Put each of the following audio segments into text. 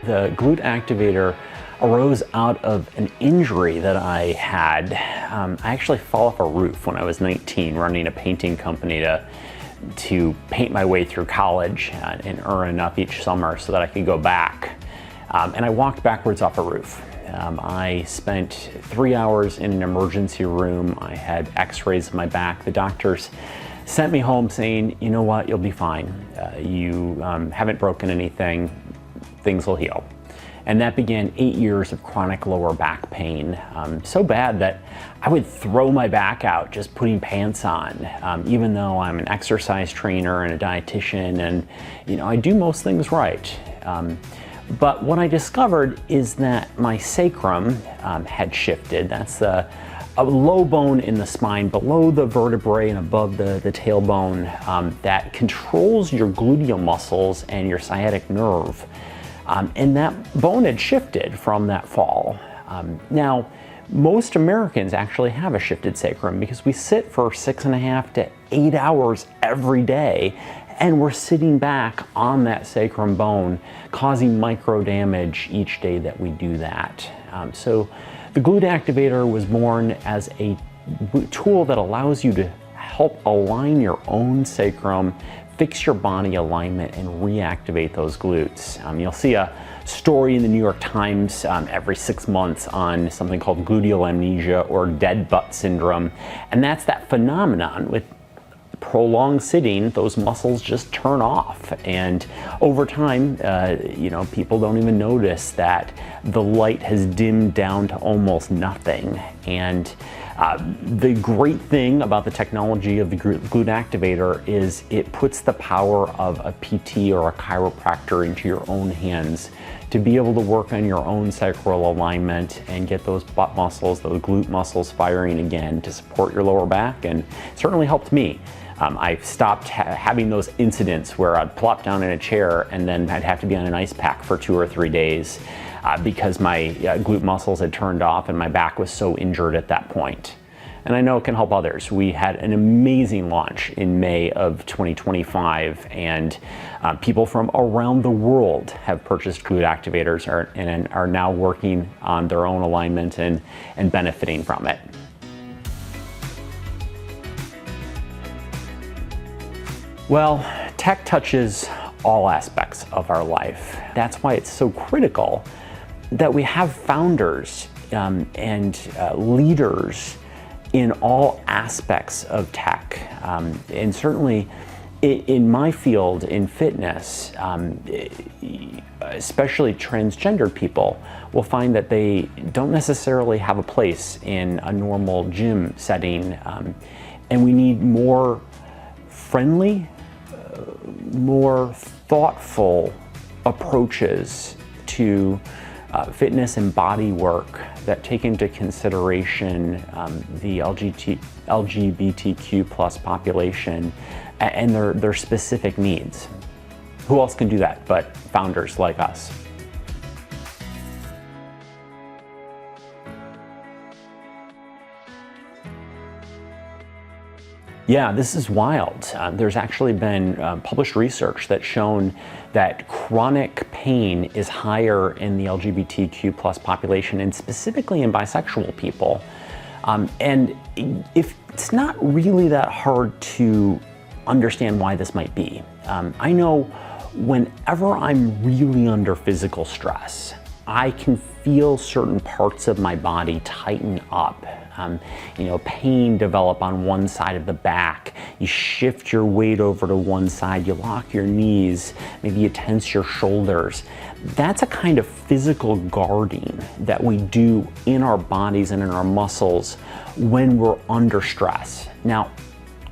The glute activator arose out of an injury that I had. I actually fell off a roof when I was 19, running a painting company to paint my way through college and earn enough each summer so that I could go back. And I walked backwards off a roof. I spent 3 hours in an emergency room. I had x-rays of my back. The doctors sent me home saying, you know what, you'll be fine. You haven't broken anything, things will heal. And that began 8 years of chronic lower back pain, so bad that I would throw my back out just putting pants on, even though I'm an exercise trainer and a dietitian, and I do most things right. But what I discovered is that my sacrum had shifted. That's a low bone in the spine below the vertebrae and above the tailbone that controls your gluteal muscles and your sciatic nerve. And that bone had shifted from that fall. Now, most Americans actually have a shifted sacrum because we sit for 6.5 to 8 hours every day, and we're sitting back on that sacrum bone, causing micro damage each day that we do that. So the glute activator was born as a tool that allows you to help align your own sacrum, fix your body alignment, and reactivate those glutes. You'll see a story in the New York Times every 6 months on something called gluteal amnesia or dead butt syndrome. And that's that phenomenon with prolonged sitting, those muscles just turn off. And over time, people don't even notice that the light has dimmed down to almost nothing. And the great thing about the technology of the glute activator is it puts the power of a PT or a chiropractor into your own hands to be able to work on your own sacral alignment and get those butt muscles, those glute muscles firing again to support your lower back, and it certainly helped me. I stopped having those incidents where I'd plop down in a chair and then I'd have to be on an ice pack for 2 or 3 days because my glute muscles had turned off and my back was so injured at that point. And I know it can help others. We had an amazing launch in May of 2025, and people from around the world have purchased glute activators and are now working on their own alignment and benefiting from it. Well, tech touches all aspects of our life. That's why it's so critical that we have founders and leaders in all aspects of tech. And certainly in my field, in fitness, especially transgendered people will find that they don't necessarily have a place in a normal gym setting. And we need more friendly, more thoughtful approaches to fitness and body work that take into consideration the LGBTQ plus population and their specific needs. Who else can do that but founders like us? Yeah, this is wild. There's actually been published research that's shown that chronic pain is higher in the LGBTQ plus population, and specifically in bisexual people. And if it's not really that hard to understand why this might be. I know whenever I'm really under physical stress, I can feel certain parts of my body tighten up. Pain develop on one side of the back. You shift your weight over to one side, you lock your knees, maybe you tense your shoulders. That's a kind of physical guarding that we do in our bodies and in our muscles when we're under stress. Now,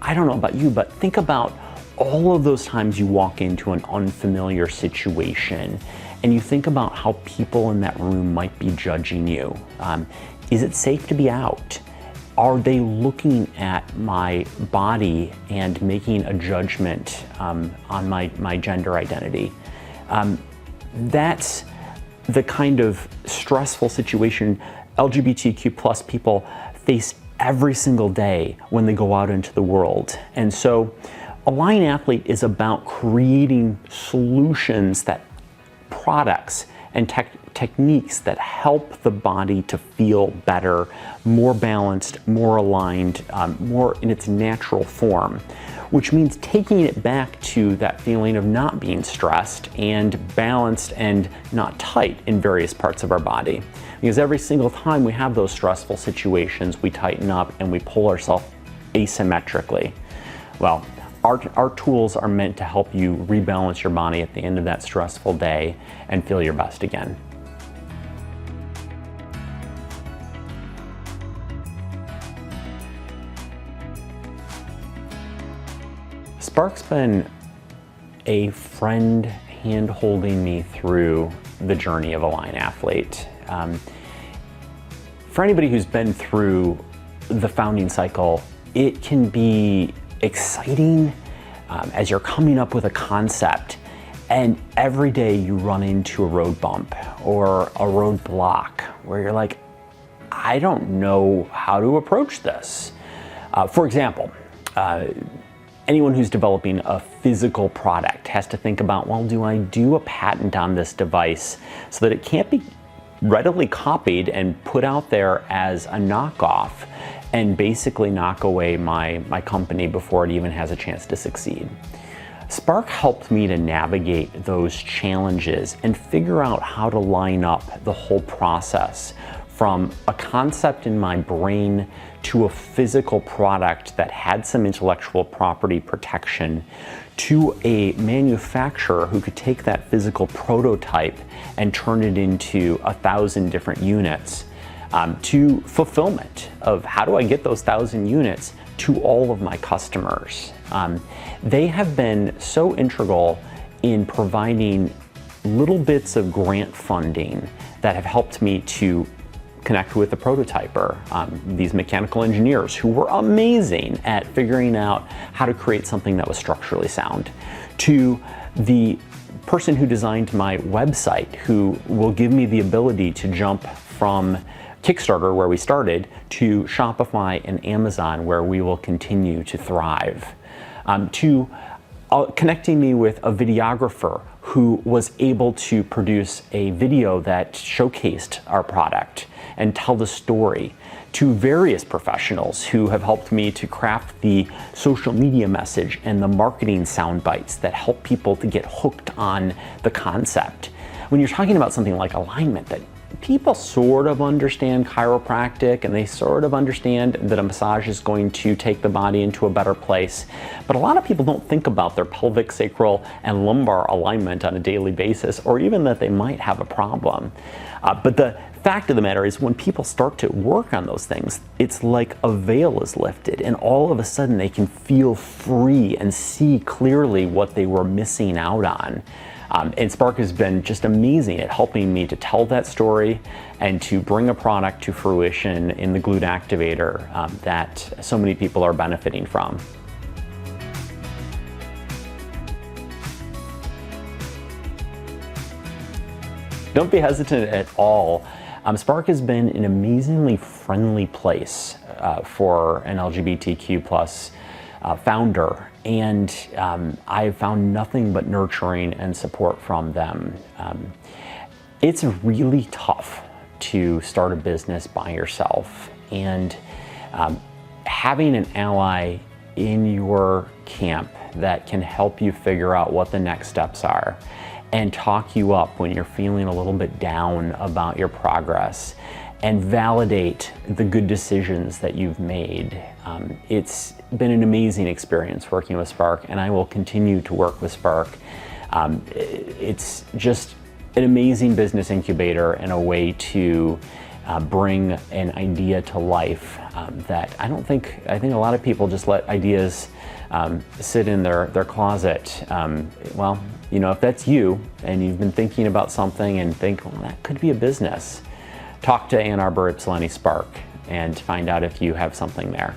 I don't know about you, but think about all of those times you walk into an unfamiliar situation and you think about how people in that room might be judging you. Is it safe to be out? Are they looking at my body and making a judgment on my gender identity? That's the kind of stressful situation LGBTQ plus people face every single day when they go out into the world. And so Align Athlete is about creating solutions, that products and techniques that help the body to feel better, more balanced, more aligned, more in its natural form, which means taking it back to that feeling of not being stressed and balanced and not tight in various parts of our body. Because every single time we have those stressful situations, we tighten up and we pull ourselves asymmetrically. Well, our tools are meant to help you rebalance your body at the end of that stressful day and feel your best again. SPARK's been a friend hand-holding me through the journey of a line athlete. For anybody who's been through the founding cycle, it can be exciting as you're coming up with a concept, and every day you run into a road bump or a roadblock where you're like, I don't know how to approach this. For example, anyone who's developing a physical product has to think about, well, do I do a patent on this device so that it can't be readily copied and put out there as a knockoff and basically knock away my company before it even has a chance to succeed? SPARK helped me to navigate those challenges and figure out how to line up the whole process from a concept in my brain to a physical product that had some intellectual property protection, to a manufacturer who could take that physical prototype and turn it into 1,000 different units, to fulfillment of how do I get those 1,000 units to all of my customers. They have been so integral in providing little bits of grant funding that have helped me to connect with the prototyper, these mechanical engineers who were amazing at figuring out how to create something that was structurally sound, to the person who designed my website, who will give me the ability to jump from Kickstarter, where we started, to Shopify and Amazon, where we will continue to thrive, to connecting me with a videographer who was able to produce a video that showcased our product and tell the story, to various professionals who have helped me to craft the social media message and the marketing sound bites that help people to get hooked on the concept. When you're talking about something like alignment, that people sort of understand chiropractic and they sort of understand that a massage is going to take the body into a better place, but a lot of people don't think about their pelvic, sacral, and lumbar alignment on a daily basis, or even that they might have a problem. But the fact of the matter is, when people start to work on those things, it's like a veil is lifted and all of a sudden they can feel free and see clearly what they were missing out on. And SPARK has been just amazing at helping me to tell that story and to bring a product to fruition in the glute activator that so many people are benefiting from. Don't be hesitant at all. SPARK has been an amazingly friendly place for an LGBTQ plus founder, and I've found nothing but nurturing and support from them. It's really tough to start a business by yourself, and having an ally in your camp that can help you figure out what the next steps are and talk you up when you're feeling a little bit down about your progress and validate the good decisions that you've made. It's been an amazing experience working with SPARK, and I will continue to work with SPARK. It's just an amazing business incubator and a way to bring an idea to life that I think a lot of people just let ideas sit in their closet. Well, you know, if that's you and you've been thinking about something and think, well, that could be a business, talk to Ann Arbor SPARK and find out if you have something there.